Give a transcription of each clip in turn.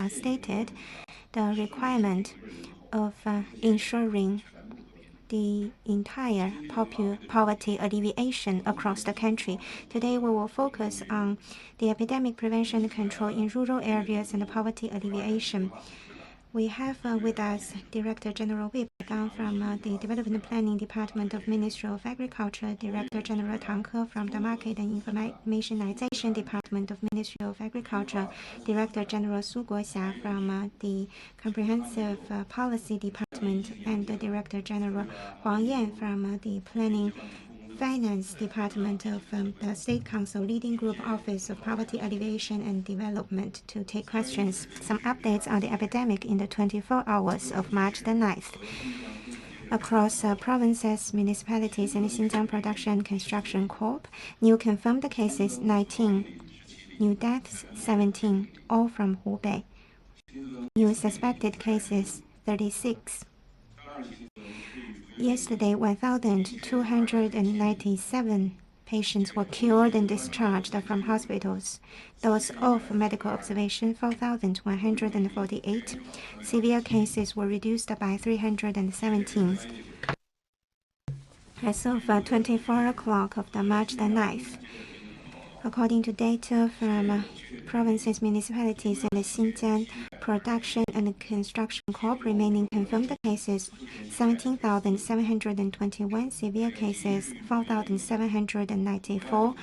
stated the requirement of ensuring the entire poverty alleviation across the country. Today, we will focus on the epidemic prevention and control in rural areas and poverty alleviation. We have with us Director General Wei Baigang from the Development Planning Department of Ministry of Agriculture, Director General Tang Ke from the Market and Informationization Department of Ministry of Agriculture, Director General Su Guoxia from the Comprehensive Policy Department, and the Director General Huang Yan from the Planning Finance Department of the State Council Leading Group Office of Poverty Alleviation and Development to take questions. Some updates on the epidemic in the 24 hours of March the 9th. Across provinces, municipalities, and Xinjiang Production and Construction Corp, new confirmed cases 19, new deaths 17, all from Hubei. New suspected cases 36. Yesterday, 1,297 patients were cured and discharged from hospitals. Those off medical observation, 4,148. Severe cases were reduced by 317. As of 24 o'clock of the March the 9th, according to data from provinces, municipalities, and the Xinjiang Production and Construction Corp, remaining confirmed cases 17,721, severe cases 4,794,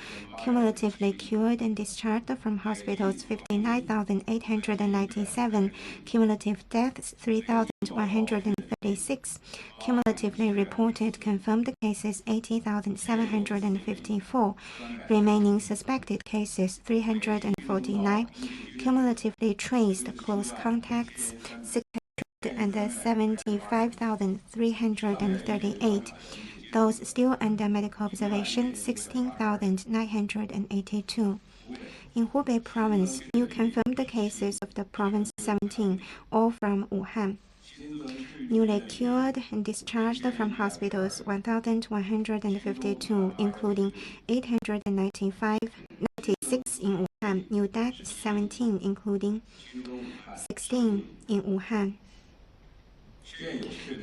cumulatively cured and discharged from hospitals 59,897, cumulative deaths 3,136, cumulatively reported confirmed cases 80,754, remaining suspected cases 349, cumulatively traced close contacts 675,338. Those still under medical observation 16,982. In Hubei province, new confirmed cases of the province 17, all from Wuhan. Newly cured and discharged from hospitals 1,152, including 896 in Wuhan. New deaths 17, including 16 in Wuhan.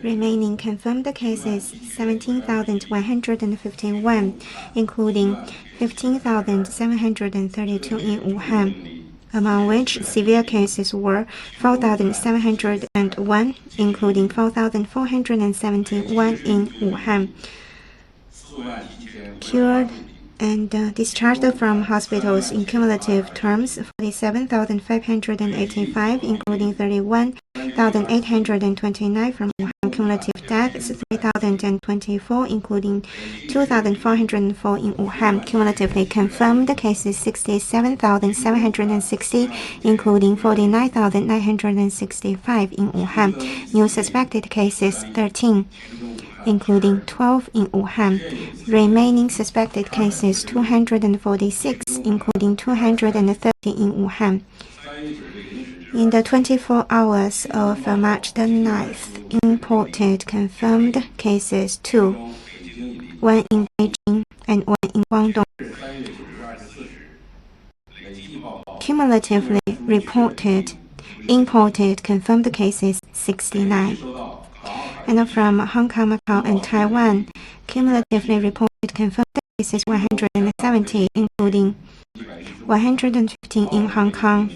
Remaining confirmed cases 17,151, including 15,732 in Wuhan, among which severe cases were 4,701, including 4,471 in Wuhan. Cured and discharged from hospitals in cumulative terms 47,585, including 31,829 from Wuhan. Cumulative deaths 3,024, including 2,404 in Wuhan. Cumulatively confirmed cases 67,760, including 49,965 in Wuhan. New suspected cases 13, including 12 in Wuhan. Remaining suspected cases 246, including 230 in Wuhan. In the 24 hours of March the 9th, imported confirmed cases 2, 1 in Beijing and 1 in Guangdong. Cumulatively reported imported confirmed cases 69. And from Hong Kong, Macau, and Taiwan, cumulatively reported confirmed cases 170, including 115 in Hong Kong,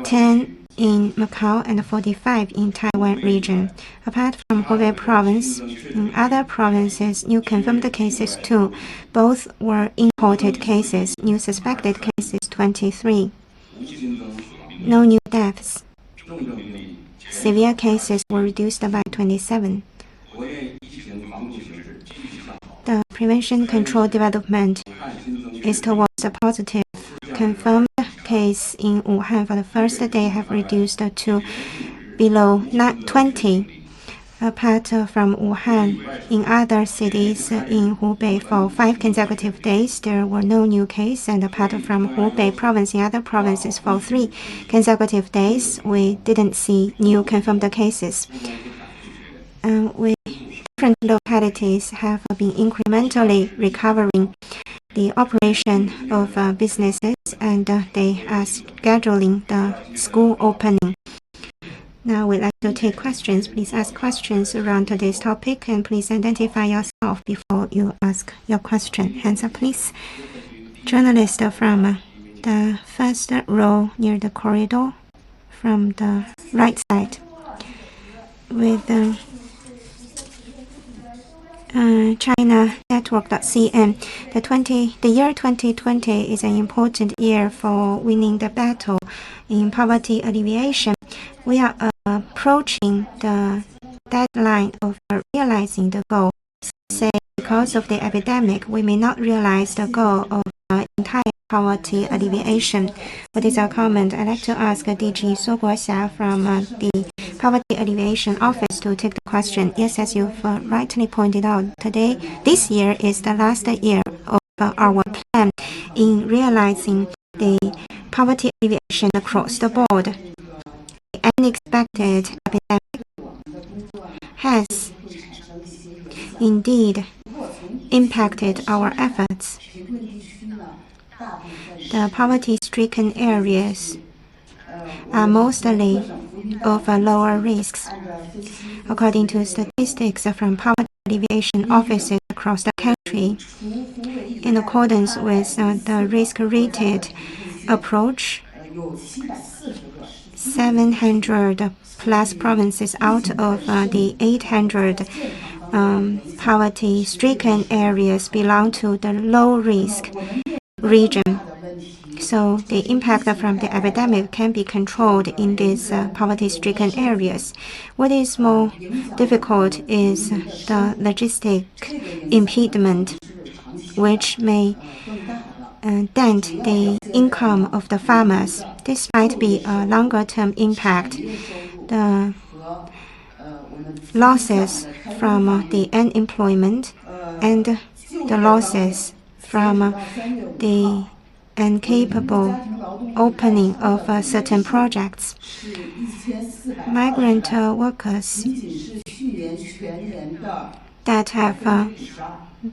10 in Macau, and 45 in Taiwan region. Apart from Hubei province, in other provinces, new confirmed cases 2. Both were imported cases. New suspected cases 23. No new deaths. Severe cases were reduced by 27. The prevention control development is towards a positive. Confirmed case in Wuhan for the first day have reduced to below 20. Apart from Wuhan, in other cities in Hubei for 5 consecutive days, there were no new cases, and apart from Hubei province, in other provinces for 3 consecutive days, we didn't see new confirmed cases. Different localities have been incrementally recovering. the operation of businesses, and they are scheduling the school opening. Now we'd like to take questions. Please ask questions around today's topic, and please identify yourself before you ask your question. Hands up, please. Journalist from the first row near the corridor from the right side. With China Network.cn. The year 2020 is an important year for winning the battle in poverty alleviation. We are approaching the deadline of realizing the goal. Say, because of the epidemic, we may not realize the goal of entire poverty alleviation. What is our comment? I'd like to ask DG Su Guoxia from the Poverty Alleviation Office to take the question. Yes, as you've rightly pointed out, this year is the last year of our plan in realizing the poverty alleviation across the board. The unexpected epidemic has indeed impacted our efforts. The poverty-stricken areas are mostly of lower risks. According to statistics from poverty alleviation offices across the country, in accordance with the risk-rated approach, 700 plus provinces out of the 800 poverty-stricken areas belong to the low-risk region. So the impact from the epidemic can be controlled in these poverty-stricken areas. What is more difficult is the logistic impediment, which may dent the income of the farmers. This might be a longer-term impact. The losses from the unemployment and the losses from the incapable opening of certain projects. Migrant workers that have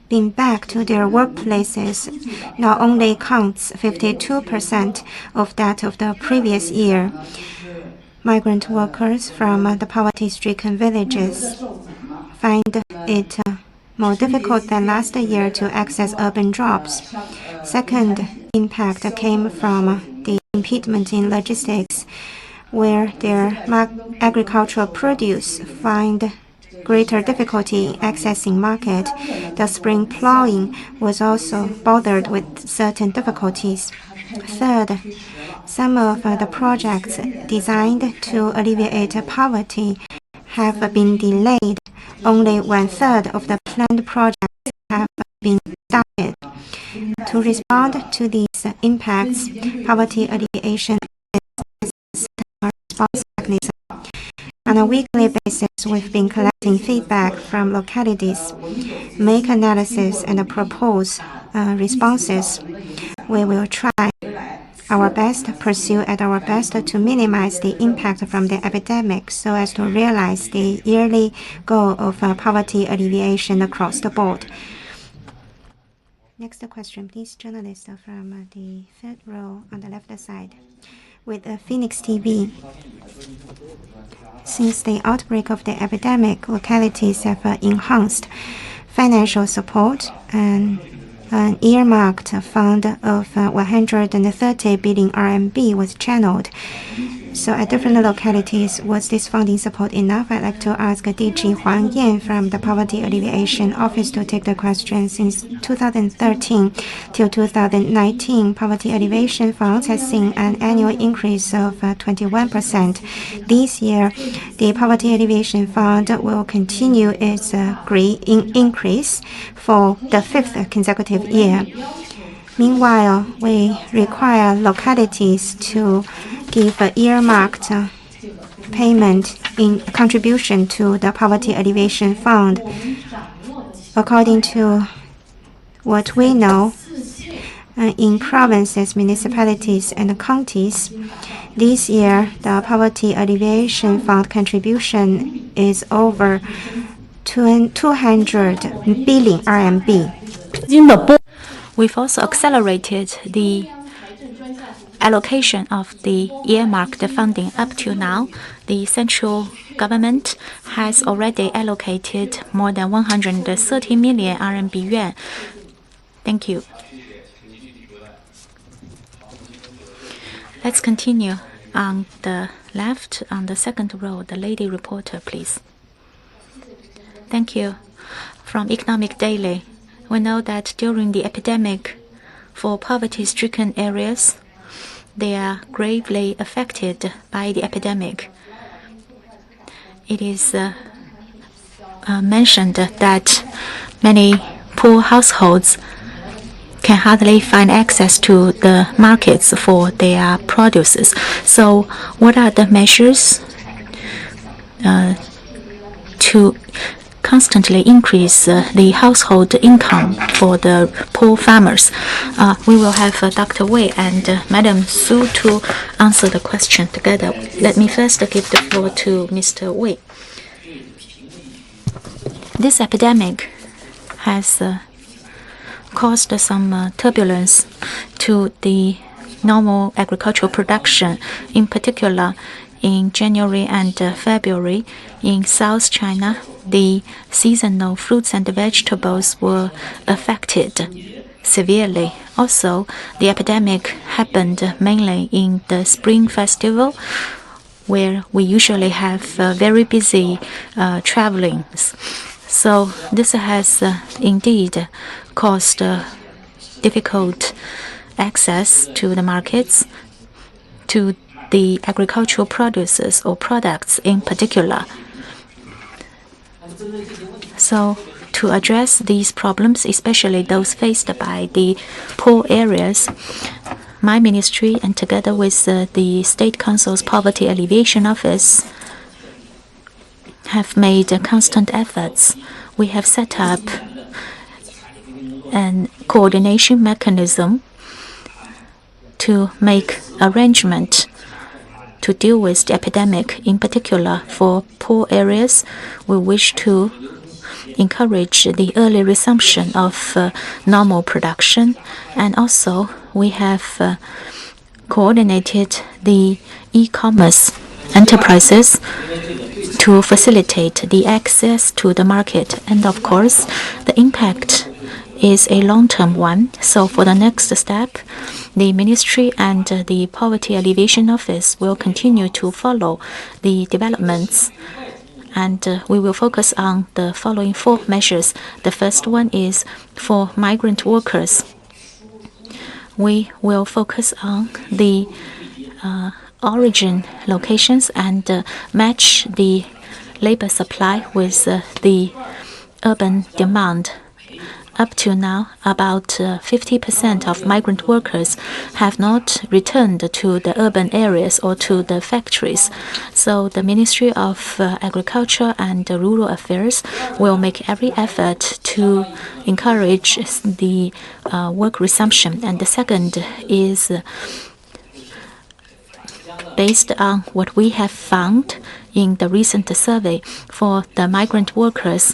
been back to their workplaces now only counts 52% of that of the previous year. Migrant workers from the poverty-stricken villages find it more difficult than last year to access urban jobs. Second impact came from the impediment in logistics, where their agricultural produce find greater difficulty in accessing market. The spring plowing was also bothered with certain difficulties. Third, some of the projects designed to alleviate poverty have been delayed. Only 1/3 of the planned projects have been started. To respond to these impacts, poverty alleviation is a response mechanism. On a weekly basis, we've been collecting feedback from localities, make analysis, and propose responses. We will try our best, pursue at our best to minimize the impact from the epidemic so as to realize the yearly goal of poverty alleviation across the board. Next question, please, journalist from the third row on the left side. With Phoenix TV, since the outbreak of the epidemic, localities have enhanced financial support, and an earmarked fund of 130 billion RMB was channeled. So at different localities, was this funding support enough? I'd like to ask DG Huang Yan from the Poverty Alleviation Office to take the question. Since 2013 till 2019, Poverty Alleviation Funds has seen an annual increase of 21%. This year, the Poverty Alleviation Fund will continue its increase for the 5th consecutive year. Meanwhile, we require localities to give earmarked payment in contribution to the Poverty Alleviation Fund. According to what we know, in provinces, municipalities, and counties, this year the Poverty Alleviation Fund contribution is over 200 billion RMB. We've also accelerated the allocation of the earmarked funding. Up to now, the central government has already allocated more than 130 million RMB yuan. Thank you. Let's continue. On the left, on the second row, the lady reporter, please. Thank you. From Economic Daily, we know that during the epidemic, for poverty-stricken areas, they are gravely affected by the epidemic. It is mentioned that many poor households can hardly find access to the markets for their produces. So what are the measures to constantly increase the household income for the poor farmers? We will have Dr. Wei and Madam Su to answer the question together. Let me first give the floor to Mr. Wei. This epidemic has caused some turbulence to the normal agricultural production, in particular in January and February. In South China, the seasonal fruits and vegetables were affected severely. Also, the epidemic happened mainly in the Spring Festival, where we usually have very busy travelings. So this has indeed caused difficult access to the markets, to the agricultural produces or products in particular. So to address these problems, especially those faced by the poor areas, my ministry and together with the State Council's Poverty Alleviation Office have made constant efforts. We have set up a coordination mechanism to make arrangement to deal with the epidemic. In particular, for poor areas, we wish to encourage the early resumption of normal production, and also we have coordinated the e-commerce enterprises to facilitate the access to the market. And of course, the impact is a long-term one. So for the next step, the Ministry and the Poverty Alleviation Office will continue to follow the developments, and we will focus on the following 4 measures. The first one is for migrant workers. We will focus on the origin locations and match the labor supply with the urban demand. Up to now, about 50% of migrant workers have not returned to the urban areas or to the factories. So the Ministry of Agriculture and Rural Affairs will make every effort to encourage the work resumption. And the second is based on what we have found in the recent survey for the migrant workers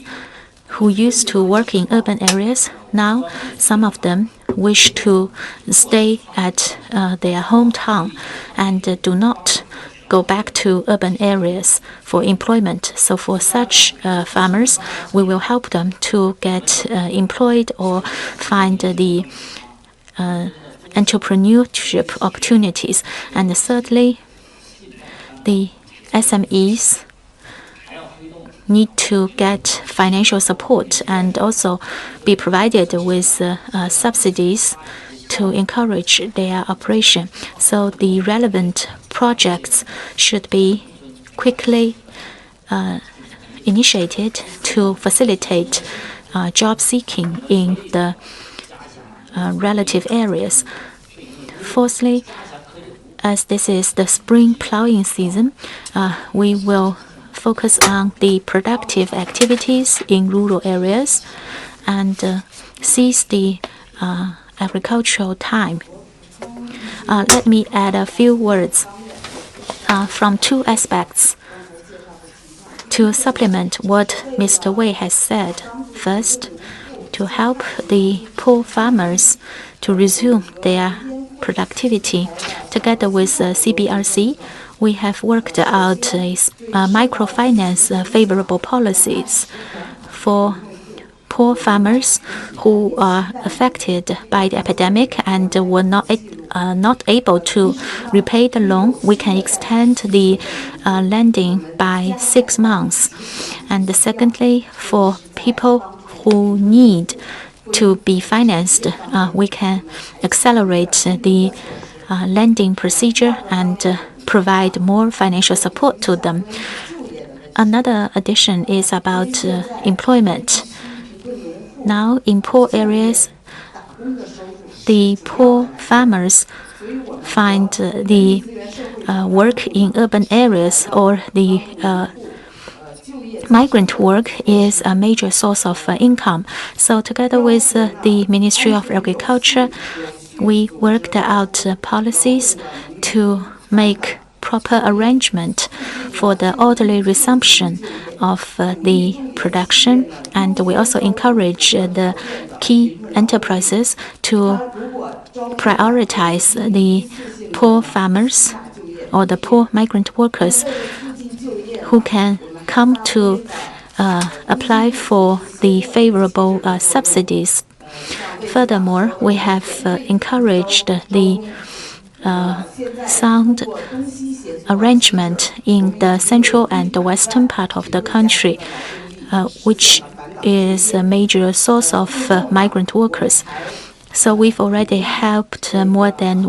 who used to work in urban areas. Now, some of them wish to stay at their hometown and do not go back to urban areas for employment. So for such farmers, we will help them to get employed or find the entrepreneurship opportunities. And thirdly, the SMEs need to get financial support and also be provided with subsidies to encourage their operation. So the relevant projects should be quickly initiated to facilitate job seeking in the relative areas. Fourthly, as this is the spring plowing season, we will focus on the productive activities in rural areas and seize the agricultural time. Let me add a few words from 2 aspects to supplement what Mr. Wei has said. First, to help the poor farmers to resume their productivity. Together with CBRC, we have worked out microfinance favorable policies for poor farmers who are affected by the epidemic and were not able to repay the loan. We can extend the lending by 6 months. And secondly, for people who need to be financed, we can accelerate the lending procedure and provide more financial support to them. Another addition is about employment. Now, in poor areas, the poor farmers find the work in urban areas, or the migrant work is a major source of income. So together with the Ministry of Agriculture, we worked out policies to make proper arrangement for the orderly resumption of the production, and we also encourage the key enterprises to prioritize the poor farmers or the poor migrant workers who can come to apply for the favorable subsidies. Furthermore, we have encouraged the sound arrangement in the central and the western part of the country, which is a major source of migrant workers. So we've already helped more than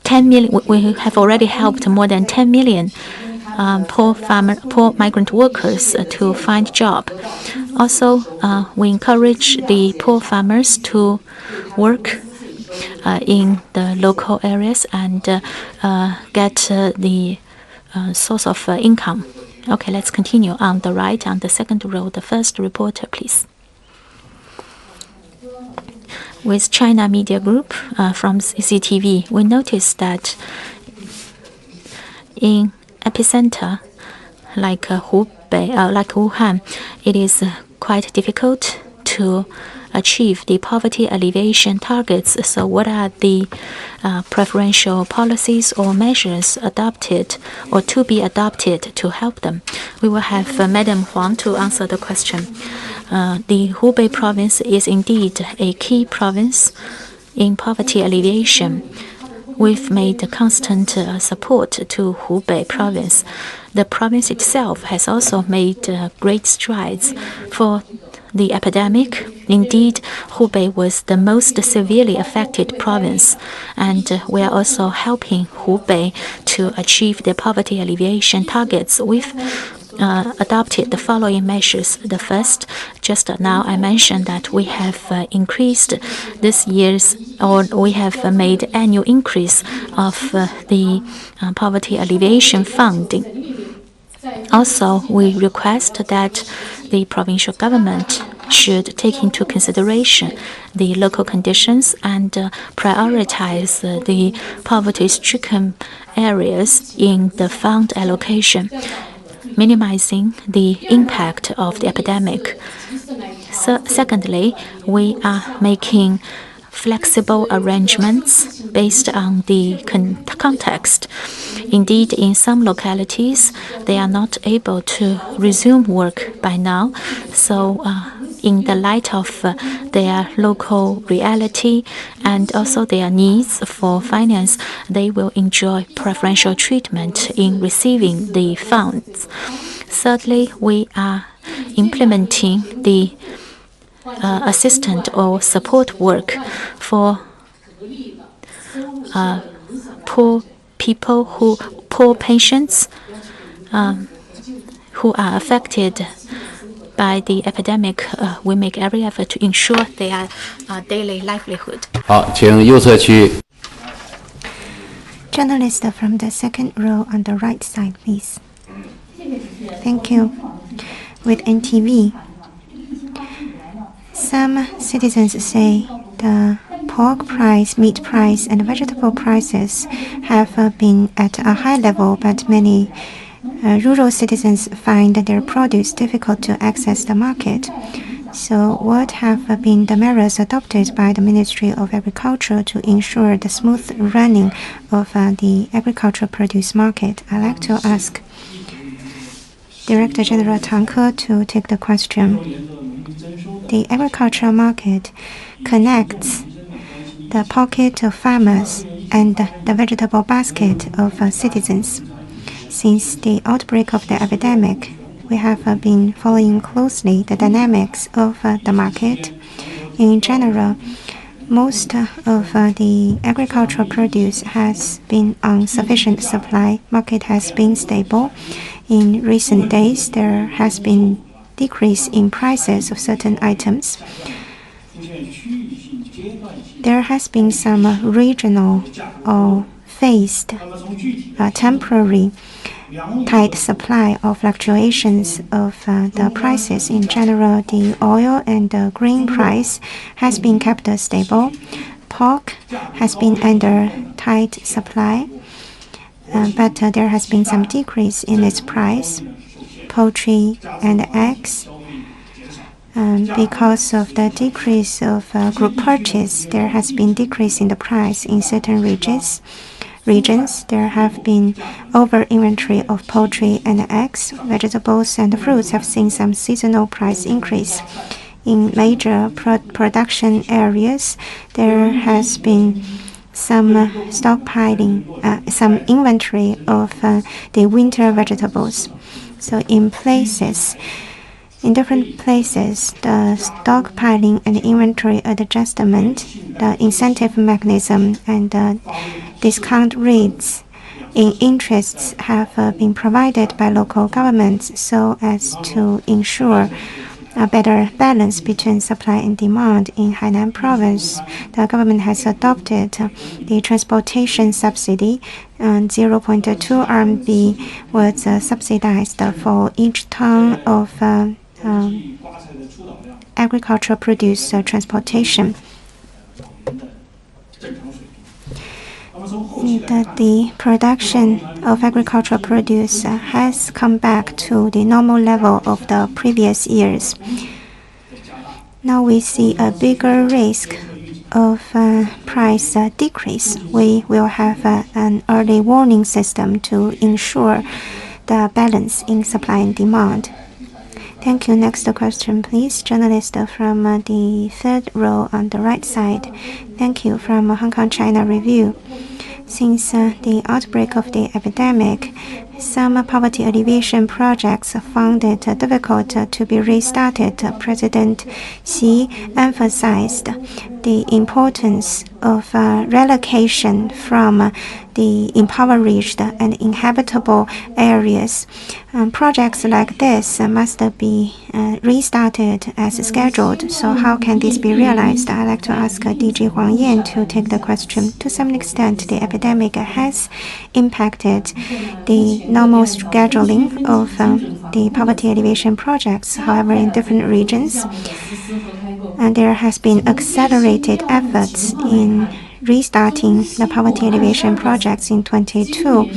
10 million. We have already helped more than 10 million poor migrant workers to find job. Also, we encourage the poor farmers to work in the local areas and get the source of income. Okay, let's continue on the right, on the second row. The first reporter, please. With China Media Group from CCTV, we noticed that in epicenter like Hubei, like Wuhan, it is quite difficult to achieve the poverty alleviation targets. So what are the preferential policies or measures adopted or to be adopted to help them? We will have Madam Huang to answer the question. The Hubei province is indeed a key province in poverty alleviation. We've made constant support to Hubei province. The province itself has also made great strides for the epidemic. Indeed, Hubei was the most severely affected province, and we are also helping Hubei to achieve the poverty alleviation targets. We've adopted the following measures. The first, just now I mentioned that we have increased this year's, or we have made annual increase of the poverty alleviation funding. Also, we request that the provincial government should take into consideration the local conditions and prioritize the poverty-stricken areas in the fund allocation, minimizing the impact of the epidemic. So, secondly, we are making flexible arrangements based on the context. Indeed, in some localities, they are not able to resume work by now. So, in the light of their local reality and also their needs for finance, they will enjoy preferential treatment in receiving the funds. Thirdly, we are implementing the assistant or support work for poor people, poor patients who are affected by the epidemic. We make every effort to ensure their daily livelihood. 好，请右侧区。 Journalist from the second row on the right side, please. Thank you. With NTV, some citizens say the pork price, meat price, and vegetable prices have been at a high level, but many rural citizens find their produce difficult to access the market. So what have been the measures adopted by the Ministry of Agriculture to ensure the smooth running of the agricultural produce market? I'd like to ask Director General Tang Ke to take the question. The agricultural market connects the pocket of farmers and the vegetable basket of citizens. Since the outbreak of the epidemic, we have been following closely the dynamics of the market. In general, most of the agricultural produce has been on sufficient supply. Market has been stable. In recent days, there has been decrease in prices of certain items. There has been some regional or faced temporary tight supply or fluctuations of the prices. In general, the oil and the grain price has been kept stable. Pork has been under tight supply, but there has been some decrease in its price. Poultry and eggs, because of the decrease of group purchase, there has been decrease in the price in certain regions. There have been over inventory of poultry and eggs. Vegetables and fruits have seen some seasonal price increase. In major production areas, there has been some stockpiling, some inventory of the winter vegetables. So in different places, the stockpiling and inventory adjustment, the incentive mechanism, and the discount rates in interests have been provided by local governments so as to ensure a better balance between supply and demand. In Hainan province, the government has adopted the transportation subsidy, and 0.2 RMB was subsidized for each ton of agricultural produce transportation. The production of agricultural produce has come back to the normal level of the previous years. Now we see a bigger risk of price decrease. We will have an early warning system to ensure the balance in supply and demand. Thank you. Next question, please. Journalist from the third row on the right side. Thank you. From Hong Kong China Review. Since the outbreak of the epidemic, some poverty alleviation projects found it difficult to be restarted. President Xi emphasized the importance of relocation from the impoverished and inhabitable areas. Projects like this must be restarted as scheduled. So how can this be realized? I'd like to ask DG Huang Yan to take the question. To some extent, the epidemic has impacted the normal scheduling of the poverty alleviation projects. However, in different regions, and there has been accelerated efforts in restarting the poverty alleviation projects in 2022.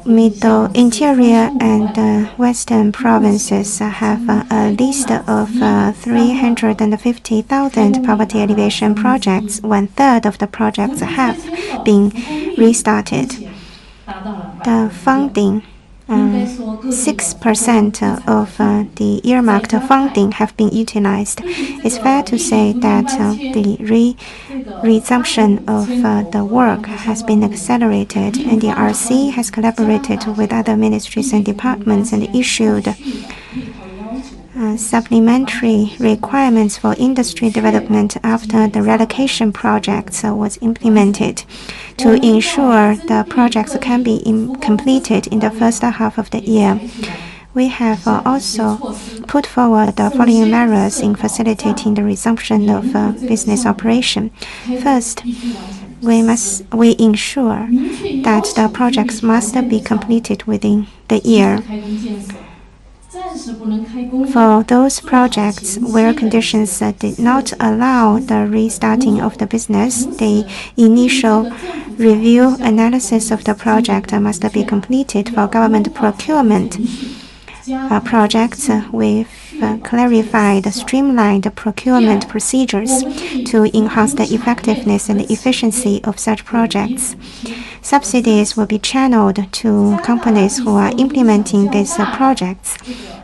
Middle, interior, and western provinces have a list of 350,000 poverty alleviation projects. 1/3 of the projects have been restarted. The funding, 6% of the earmarked funding have been utilized. It's fair to say that the resumption of the work has been accelerated, and the RC has collaborated with other ministries and departments and issued supplementary requirements for industry development after the relocation projects was implemented to ensure the projects can be completed in the first half of the year. We have also put forward the following measures in facilitating the resumption of business operation. First, we ensure that the projects must be completed within the year. For those projects where conditions did not allow the restarting of the business, the initial review analysis of the project must be completed. For government procurement projects, we've clarified, streamlined procurement procedures to enhance the effectiveness and the efficiency of such projects. Subsidies will be channeled to companies who are implementing these projects.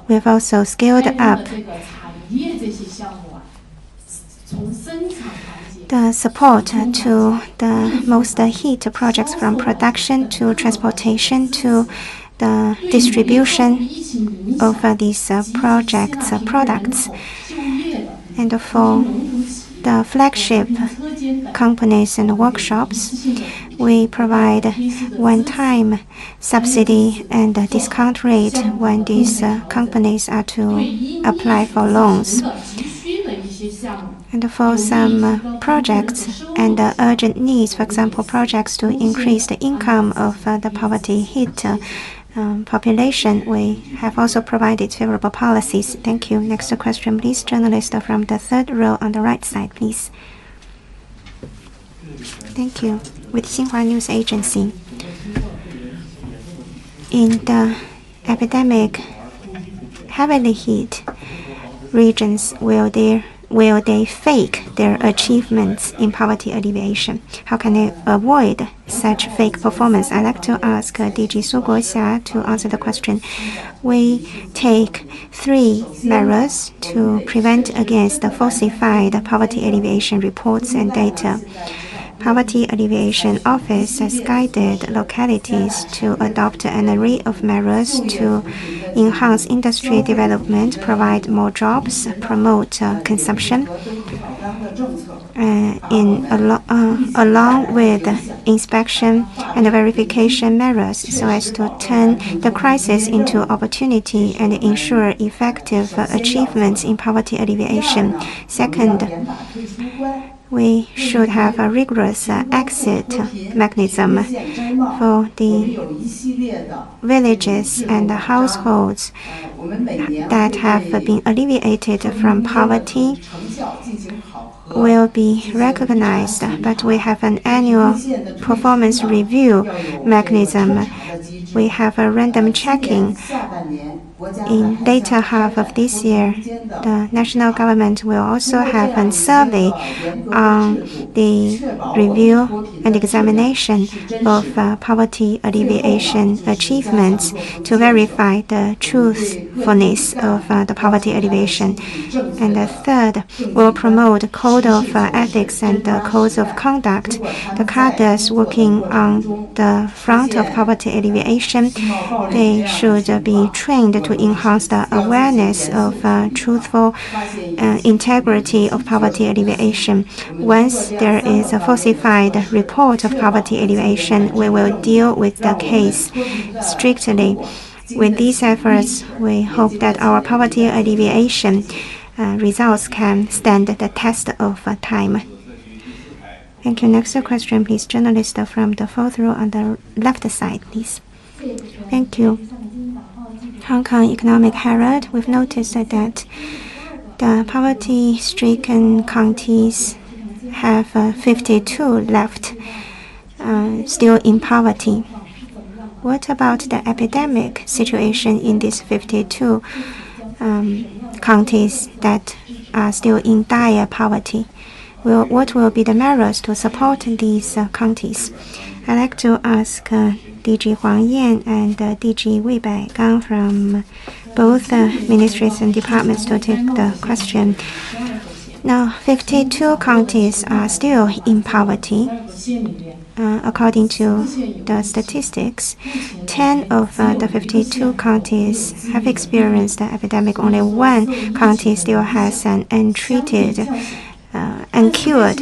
We've also scaled up the support to the most hit projects, from production to transportation to the distribution of these products. And for the flagship companies and workshops, we provide one-time subsidy and discount rate when these companies are to apply for loans. And for some projects and urgent needs, for example, projects to increase the income of the poverty-hit population, we have also provided favorable policies. Thank you. Next question, please. Journalist from the third row on the right side, please. Thank you. With Xinhua News Agency. In the epidemic heavily hit regions, will they fake their achievements in poverty alleviation? How can they avoid such fake performance? I'd like to ask DG Su Guoxia to answer the question. We take 3 measures to prevent against the falsified poverty alleviation reports and data. Poverty Alleviation Office has guided localities to adopt an array of measures to enhance industry development, provide more jobs, promote consumption, along with inspection and verification measures, so as to turn the crisis into opportunity and ensure effective achievements in poverty alleviation. Second, we should have a rigorous exit mechanism for the villages and the households that have been alleviated from poverty will be recognized, but we have an annual performance review mechanism. We have a random checking. In later half of this year, the national government will also have a survey on the review and examination of poverty alleviation achievements to verify the truthfulness of the poverty alleviation. And the third, will promote code of ethics and codes of conduct. The cadres working on the front of poverty alleviation, they should be trained to enhance the awareness of truthful integrity of poverty alleviation. Once there is a falsified report of poverty alleviation, we will deal with the case strictly. With these efforts, we hope that our poverty alleviation results can stand the test of time. Thank you. Next question, please. Journalist from the fourth row on the left side, please. Thank you. Hong Kong Economic Herald, we've noticed that the poverty-stricken counties have 52 left still in poverty. What about the epidemic situation in these 52 counties that are still in dire poverty? What will be the measures to support these counties? I'd like to ask DG Huang Yan and DG Wei Baigang from both ministries and departments to take the question. Now, 52 counties are still in poverty. According to the statistics, 10 of the 52 counties have experienced the epidemic. Only 1 county still has an untreated, uncured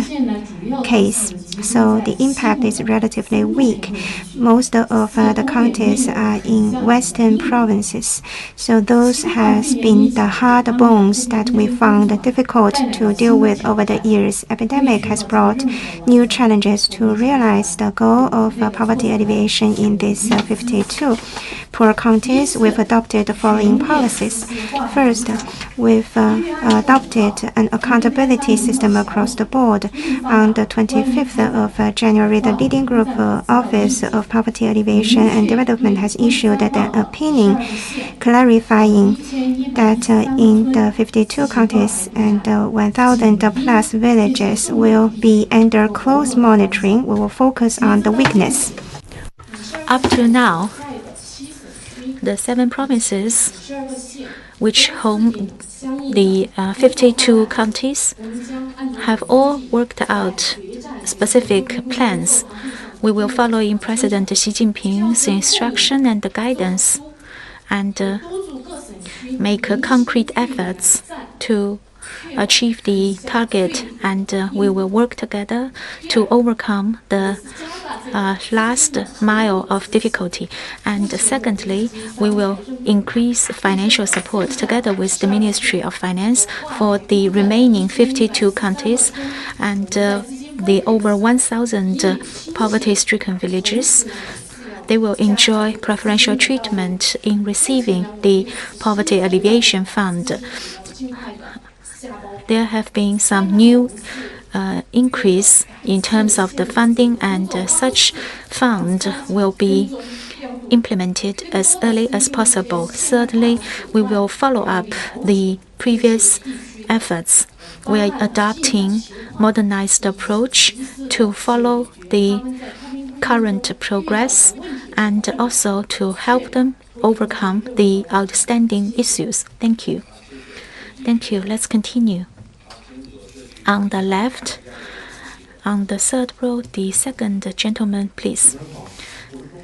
case. So the impact is relatively weak. Most of the counties are in western provinces. So those has been the hard bones that we found difficult to deal with over the years. Epidemic has brought new challenges to realize the goal of poverty alleviation in these 52 poor counties, we've adopted the following policies. First, we've adopted an accountability system across the board. On the 25th of January, the leading group Office of Poverty Alleviation and Development has issued an opinion clarifying that in the 52 counties and 1,000 plus villages will be under close monitoring. We will focus on the weakness. Up to now, the 7 provinces which home the 52 counties have all worked out specific plans. We will follow in President Xi Jinping's instruction and guidance and make concrete efforts to achieve the target, and we will work together to overcome the last mile of difficulty. And secondly, we will increase financial support together with the Ministry of Finance for the remaining 52 counties and the over 1,000 poverty-stricken villages. They will enjoy preferential treatment in receiving the Poverty Alleviation Fund. There have been some new increase in terms of the funding, and such fund will be implemented as early as possible. Thirdly, we will follow up the previous efforts. We are adopting modernized approach to follow the current progress and also to help them overcome the outstanding issues. Thank you. Thank you. Let's continue. On the left, on the third row, the second gentleman, please.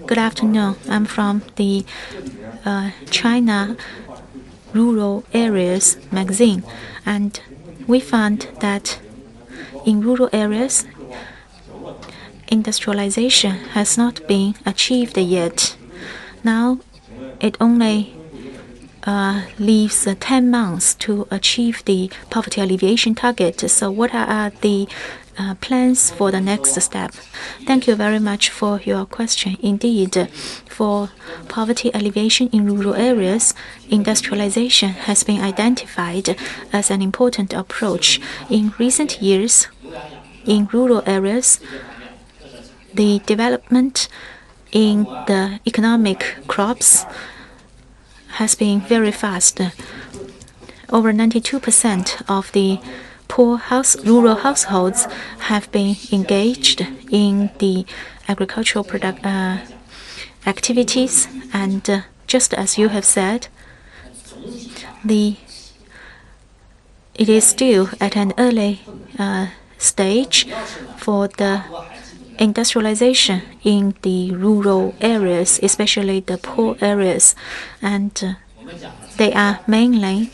Good afternoon. I'm from the China Rural Areas magazine, and we found that in rural areas, industrialization has not been achieved yet. Now, it only leaves 10 months to achieve the poverty alleviation target. So what are the plans for the next step? Thank you very much for your question. Indeed, for poverty alleviation in rural areas, industrialization has been identified as an important approach. In recent years, in rural areas, the development in the economic crops has been very fast. Over 92% of the poor rural households have been engaged in the agricultural activities, and just as you have said, it is still at an early stage for the industrialization in the rural areas, especially the poor areas, and they are mainly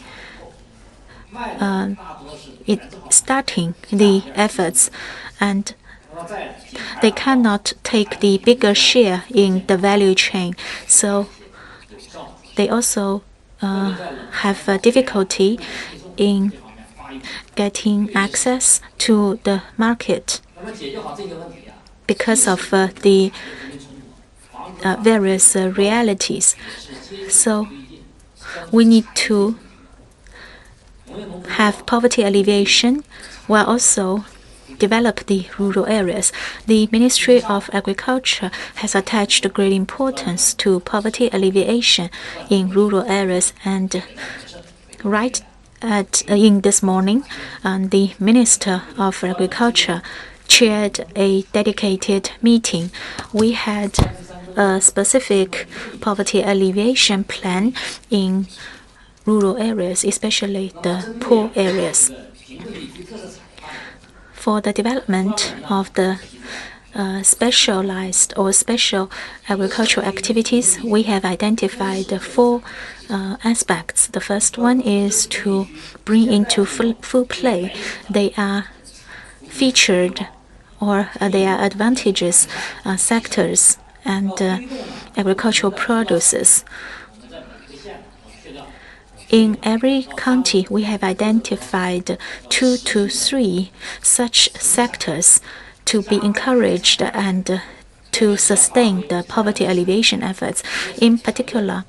starting the efforts, and they cannot take the bigger share in the value chain, so they also have difficulty in getting access to the market because of the various realities. So we need to have poverty alleviation while also develop the rural areas. The Ministry of Agriculture has attached great importance to poverty alleviation in rural areas, and right in this morning, the Minister of Agriculture chaired a dedicated meeting. We had a specific poverty alleviation plan in rural areas, especially the poor areas. For the development of the specialized or special agricultural activities, we have identified 4 aspects. The first one is to bring into full play. They are featured or they are advantageous sectors and agricultural produces. In every county, we have identified 2 to 3 such sectors to be encouraged and to sustain the poverty alleviation efforts. In particular,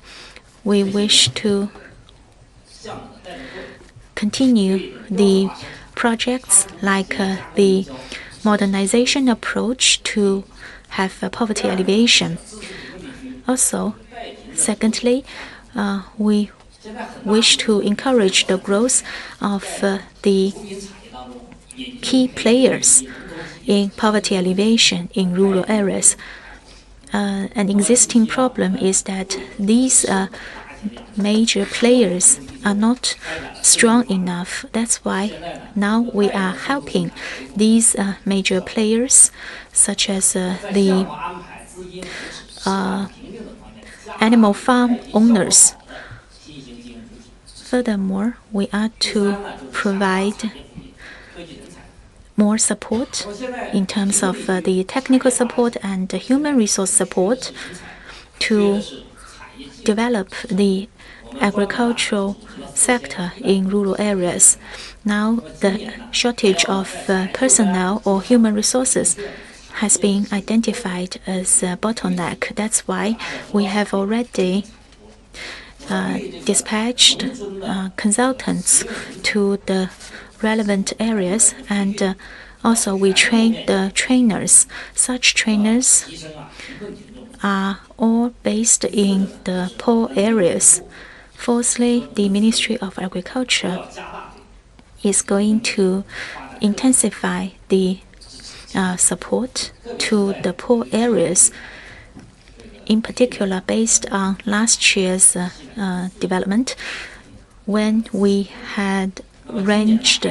we wish to continue the projects like the modernization approach to have poverty alleviation. Also, secondly, we wish to encourage the growth of the key players in poverty alleviation in rural areas. An existing problem is that these major players are not strong enough. That's why now we are helping these major players, such as the animal farm owners. Furthermore, we are to provide more support in terms of the technical support and the human resource support to develop the agricultural sector in rural areas. Now, the shortage of personnel or human resources has been identified as a bottleneck. That's why we have already dispatched consultants to the relevant areas, and also we train the trainers. Such trainers are all based in the poor areas. Fourthly, the Ministry of Agriculture is going to intensify the support to the poor areas, in particular based on last year's development, when we had ranged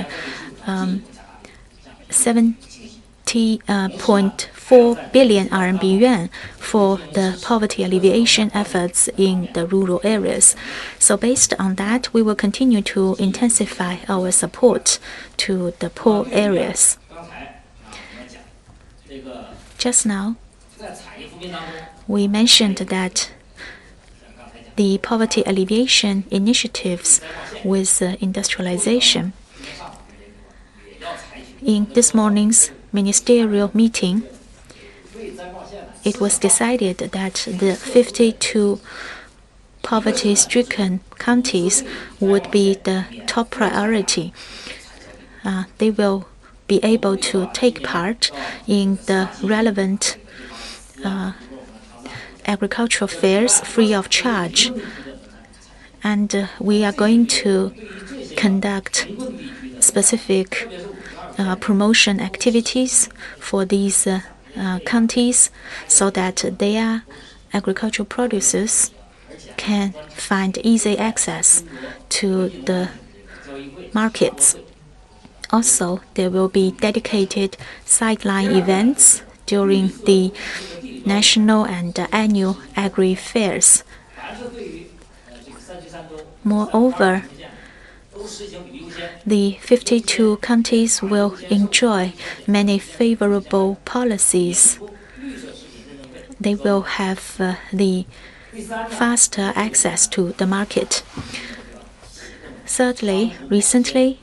70.4 billion RMB yuan for the poverty alleviation efforts in the rural areas. So based on that, we will continue to intensify our support to the poor areas. Just now, we mentioned that the poverty alleviation initiatives with industrialization. In this morning's ministerial meeting, it was decided that the 52 poverty-stricken counties would be the top priority. They will be able to take part in the relevant agricultural fairs free of charge. And we are going to conduct specific promotion activities for these counties so that their agricultural producers can find easy access to the markets. Also, there will be dedicated sideline events during the national and annual agri-fairs. Moreover, the 52 counties will enjoy many favorable policies. They will have the faster access to the market. Thirdly, recently,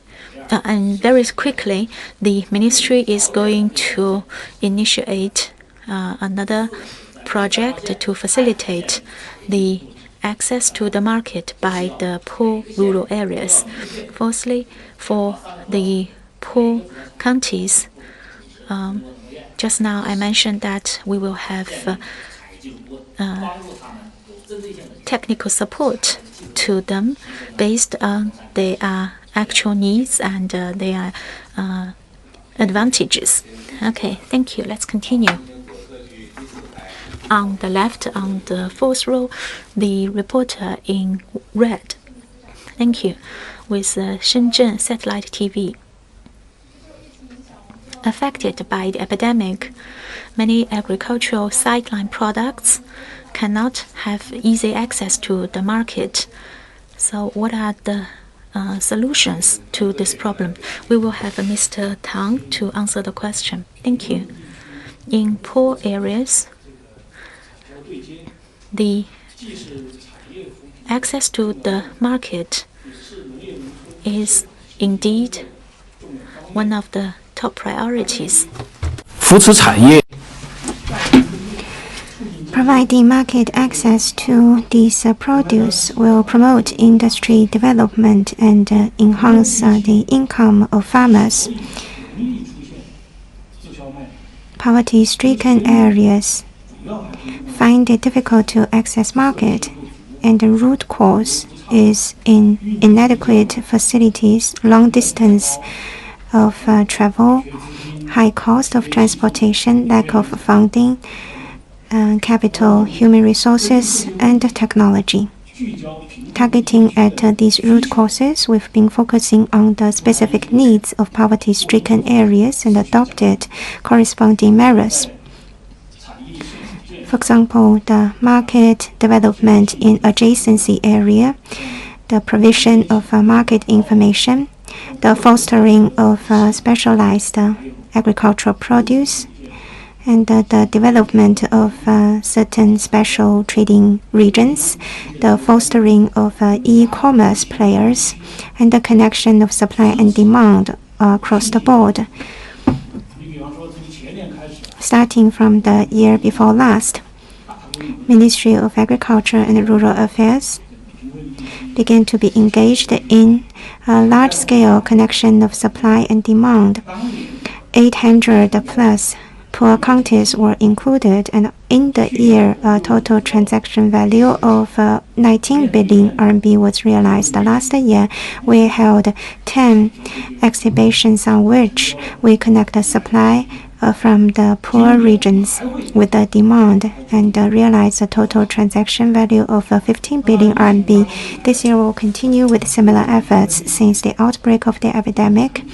and very quickly, the ministry is going to initiate another project to facilitate the access to the market by the poor rural areas. Fourthly, for the poor counties, just now I mentioned that we will have technical support to them based on their actual needs and their advantages. Okay, thank you. Let's continue. On the left, on the fourth row, the reporter in red. Thank you. With Shenzhen Satellite TV. Affected by the epidemic, many agricultural sideline products cannot have easy access to the market. So what are the solutions to this problem? We will have Mr. Tang to answer the question. Thank you. In poor areas, the access to the market is indeed one of the top priorities. 扶持产业 Providing market access to these produce will promote industry development and enhance the income of farmers. Poverty-stricken areas find it difficult to access market, and the root cause is in inadequate facilities, long distance of travel, high cost of transportation, lack of funding, capital, human resources, and technology. Targeting at these root causes, we've been focusing on the specific needs of poverty-stricken areas and adopted corresponding measures. For example, the market development in adjacency area, the provision of market information, the fostering of specialized agricultural produce, and the development of certain special trading regions, the fostering of e-commerce players, and the connection of supply and demand across the board. Starting from the year before last, Ministry of Agriculture and Rural Affairs began to be engaged in a large-scale connection of supply and demand. 800 plus poor counties were included, and in the year, a total transaction value of 19 billion RMB was realized. Last year, we held 10 exhibitions on which we connect the supply from the poor regions with the demand and realize a total transaction value of 15 billion RMB. This year, we'll continue with similar efforts since the outbreak of the epidemic.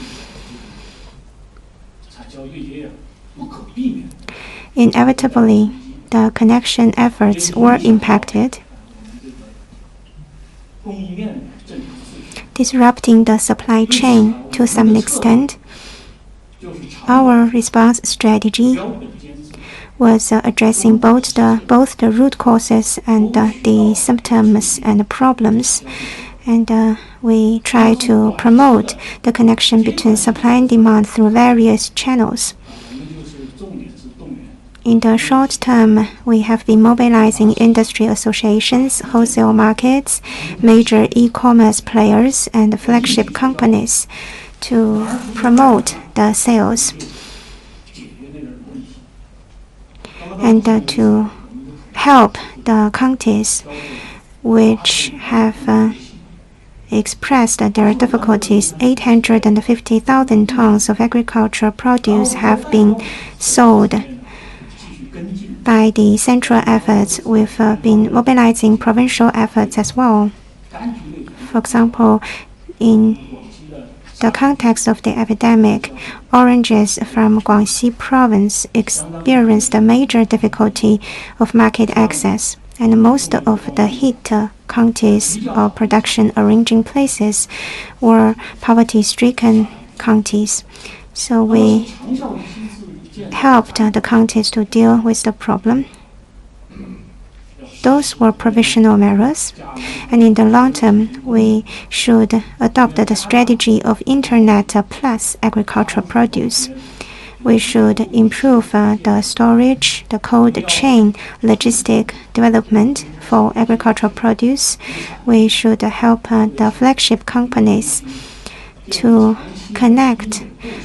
Inevitably, the connection efforts were impacted, disrupting the supply chain to some extent. Our response strategy was addressing both the root causes and the symptoms and problems, and we try to promote the connection between supply and demand through various channels. In the short term, we have been mobilizing industry associations, wholesale markets, major e-commerce players, and flagship companies to promote the sales and to help the counties which have expressed their difficulties. 850,000 tons of agricultural produce have been sold. By the central efforts, we've been mobilizing provincial efforts as well. For example, in the context of the epidemic, oranges from Guangxi province experienced a major difficulty of market access, and most of the hit counties or production arranging places were poverty-stricken counties. So we helped the counties to deal with the problem. Those were provisional measures, and in the long term, we should adopt the strategy of Internet plus agricultural produce. We should improve the storage, the cold chain, logistic development for agricultural produce. We should help the flagship companies to connect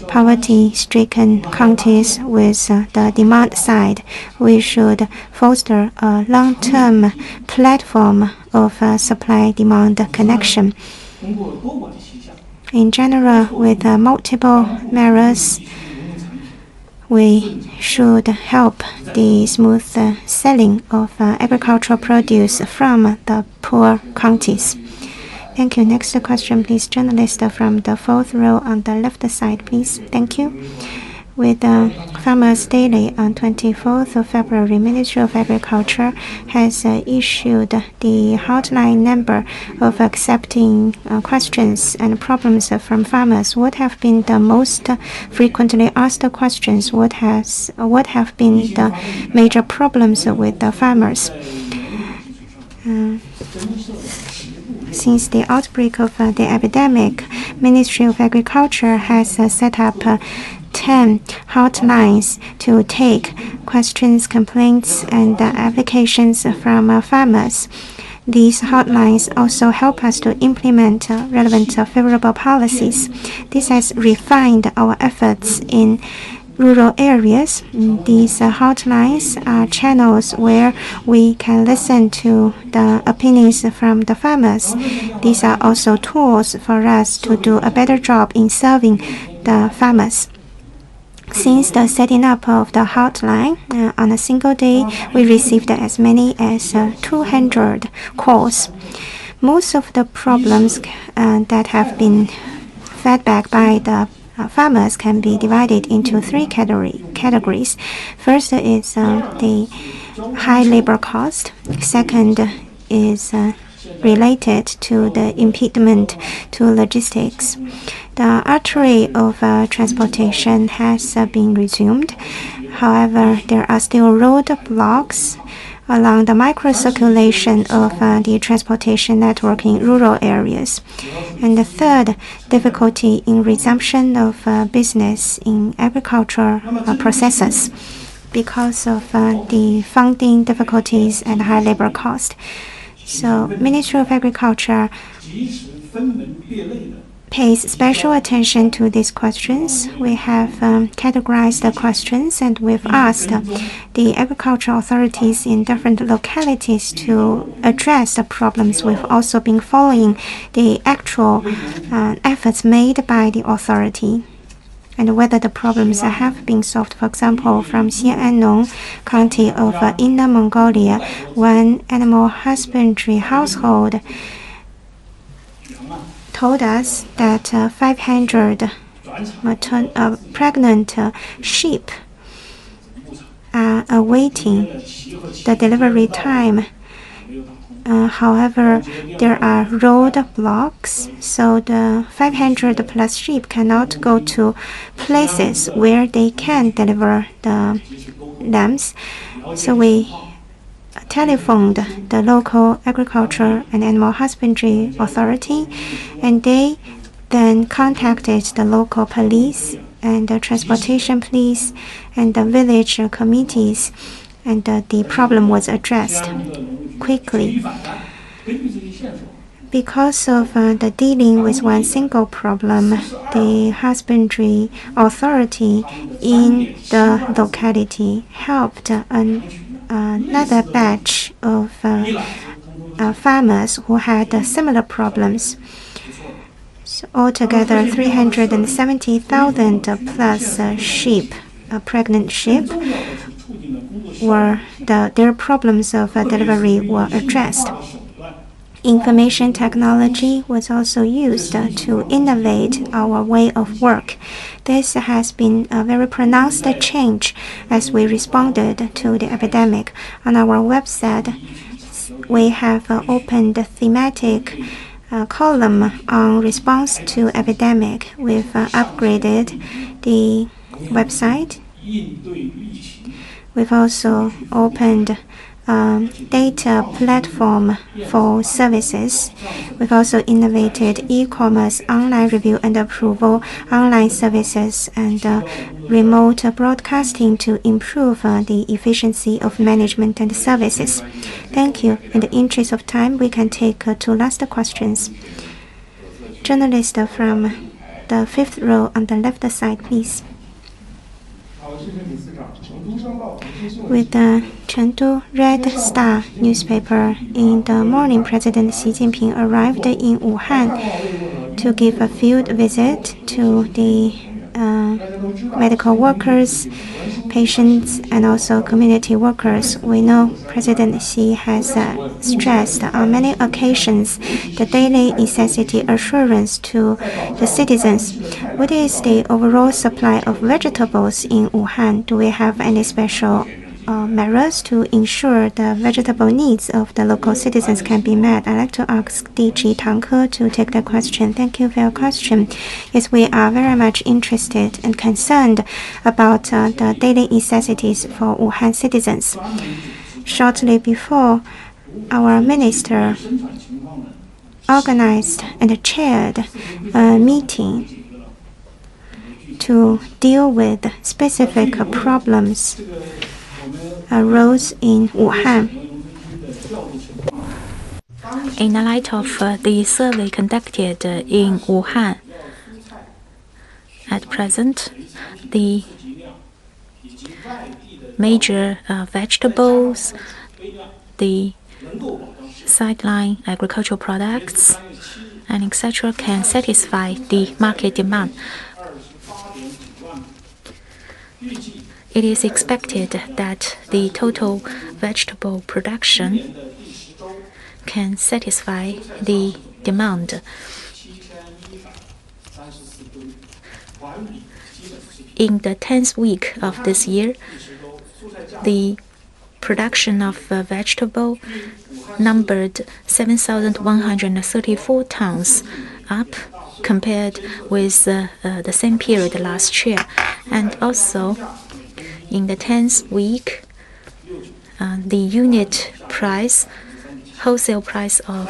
poverty-stricken counties with the demand side. We should foster a long-term platform of supply-demand connection. In general, with multiple measures, we should help the smooth selling of agricultural produce from the poor counties. Thank you. Next question, please. Journalist from the fourth row on the left side, please. Thank you. With Farmers Daily on 24th of February, Ministry of Agriculture has issued the hotline number of accepting questions and problems from farmers. What have been the most frequently asked questions? What have been the major problems with the farmers? Since the outbreak of the epidemic, Ministry of Agriculture has set up 10 hotlines to take questions, complaints, and applications from farmers. These hotlines also help us to implement relevant favorable policies. This has refined our efforts in rural areas. These hotlines are channels where we can listen to the opinions from the farmers. These are also tools for us to do a better job in serving the farmers. Since the setting up of the hotline, on a single day, we received as many as 200 calls. Most of the problems that have been fed back by the farmers can be divided into three categories. First is the high labor cost. Second is related to the impediment to logistics. The artery of transportation has been resumed. However, there are still roadblocks along the microcirculation of the transportation network in rural areas. And the third, difficulty in resumption of business in agricultural processes because of the funding difficulties and high labor cost. So, Ministry of Agriculture pays special attention to these questions. We have categorized the questions, and we've asked the agricultural authorities in different localities to address the problems. We've also been following the actual efforts made by the authority and whether the problems have been solved. For example, from Xian'an County of Inner Mongolia, one animal husbandry household told us that 500 pregnant sheep are awaiting the delivery time. However, there are roadblocks, so the 500 plus sheep cannot go to places where they can deliver the lambs. So we telephoned the local agriculture and animal husbandry authority, and they then contacted the local police and the transportation police and the village committees, and the problem was addressed quickly. Because of the dealing with one single problem, the husbandry authority in the locality helped another batch of farmers who had similar problems. So altogether, 370,000 plus sheep, pregnant sheep, their problems of delivery were addressed. Information technology was also used to innovate our way of work. This has been a very pronounced change as we responded to the epidemic. On our website, we have opened a thematic column on response to epidemic. We've upgraded the website. We've also opened data platform for services. We've also innovated e-commerce, online review and approval, online services, and remote broadcasting to improve the efficiency of management and services. Thank you. In the interest of time, we can take two last questions. Journalist from the fifth row on the left side, please. With the Chengdu Red Star newspaper, in the morning, President Xi Jinping arrived in Wuhan to give a field visit to the medical workers, patients, and also community workers. We know President Xi has stressed on many occasions the daily necessity assurance to the citizens. What is the overall supply of vegetables in Wuhan? Do we have any special measures to ensure the vegetable needs of the local citizens can be met? I'd like to ask DG Tang Ke to take the question. Thank you for your question. Yes, we are very much interested and concerned about the daily necessities for Wuhan citizens. Shortly before, our minister organized and chaired a meeting to deal with specific problems arose in Wuhan. In the light of the survey conducted in Wuhan, at present, the major vegetables, the sideline agricultural products, and etc. can satisfy the market demand. It is expected that the total vegetable production can satisfy the demand. In the 10th week of this year, the production of vegetable numbered 7,134 tons, up compared with the same period last year. And also, in the 10th week, the unit price, wholesale price of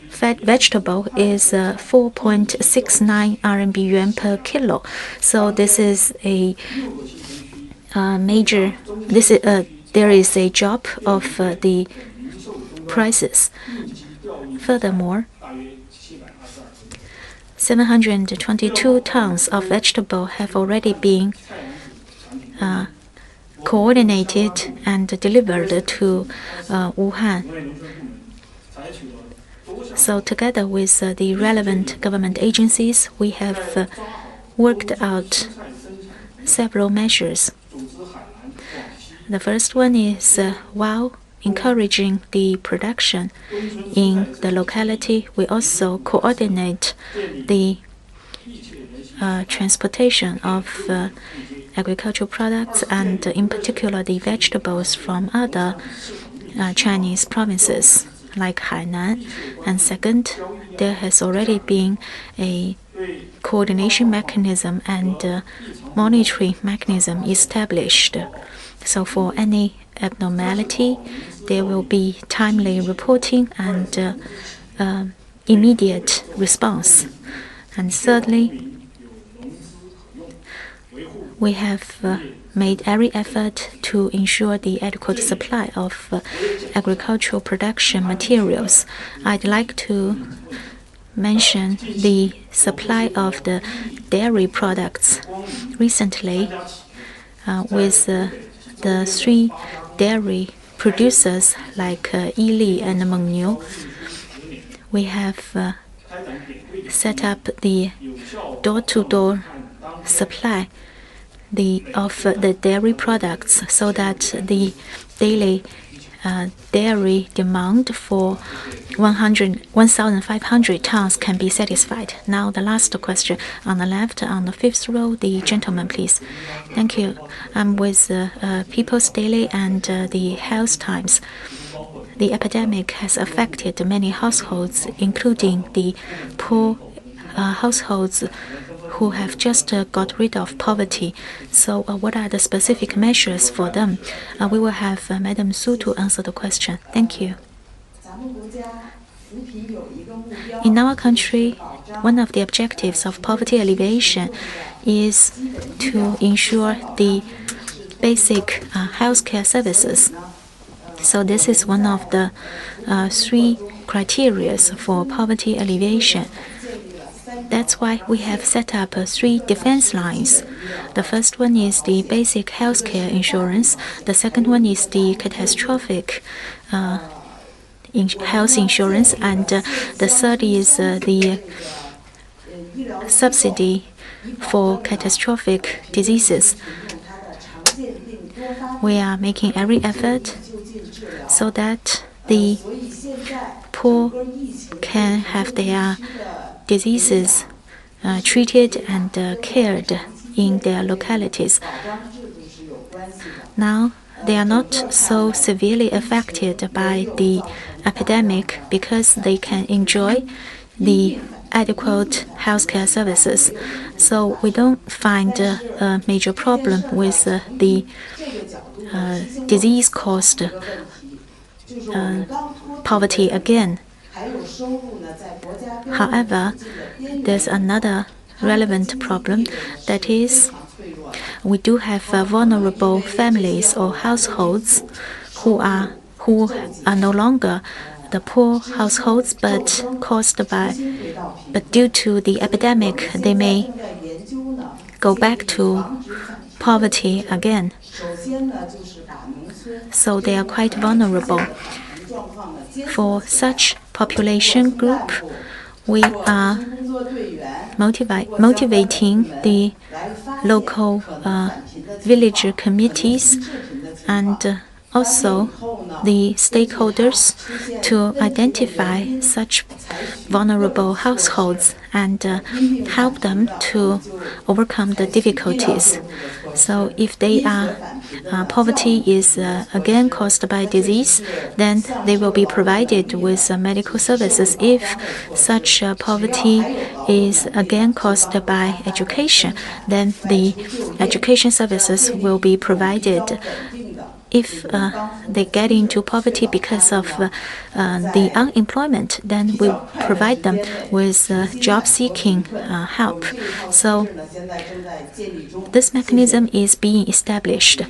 fat vegetable is 4.69 RMB yuan per kilo. So this is a major. There is a drop of the prices. Furthermore, 722 tons of vegetable have already been coordinated and delivered to Wuhan. So together with the relevant government agencies, we have worked out several measures. The first one is while encouraging the production in the locality, we also coordinate the transportation of agricultural products and in particular the vegetables from other Chinese provinces like Hainan. And second, there has already been a coordination mechanism and monitoring mechanism established. So for any abnormality, there will be timely reporting and immediate response. And thirdly, we have made every effort to ensure the adequate supply of agricultural production materials. I'd like to mention the supply of the dairy products. Recently, with the three dairy producers like Yili and Mengniu, we have set up the door-to-door supply of the dairy products so that the daily dairy demand for 1,500 tons can be satisfied. Now the last question on the left, on the fifth row, the gentleman, please. Thank you. I'm with People's Daily and the Health Times. The epidemic has affected many households, including the poor households who have just got rid of poverty. So what are the specific measures for them? We will have Madam Su to answer the question. Thank you. In our country, one of the objectives of poverty alleviation is to ensure the basic healthcare services. So this is one of the three criteria for poverty alleviation. That's why we have set up three defense lines. The first one is the basic healthcare insurance. The second one is the catastrophic health insurance. And the third is the subsidy for catastrophic diseases. We are making every effort so that the poor can have their diseases treated and cared in their localities. Now, they are not so severely affected by the epidemic because they can enjoy the adequate healthcare services. So we don't find a major problem with the disease-caused poverty again. However, there's another relevant problem, that is, we do have vulnerable families or households who are no longer the poor households, but due to the epidemic, they may go back to poverty again. So they are quite vulnerable. For such population group, we are motivating the local village committees and also the stakeholders to identify such vulnerable households and help them to overcome the difficulties. So if they are poverty is again caused by disease, then they will be provided with medical services. If such poverty is again caused by education, then the education services will be provided. If they get into poverty because of the unemployment, then we provide them with job-seeking help. So this mechanism is being established.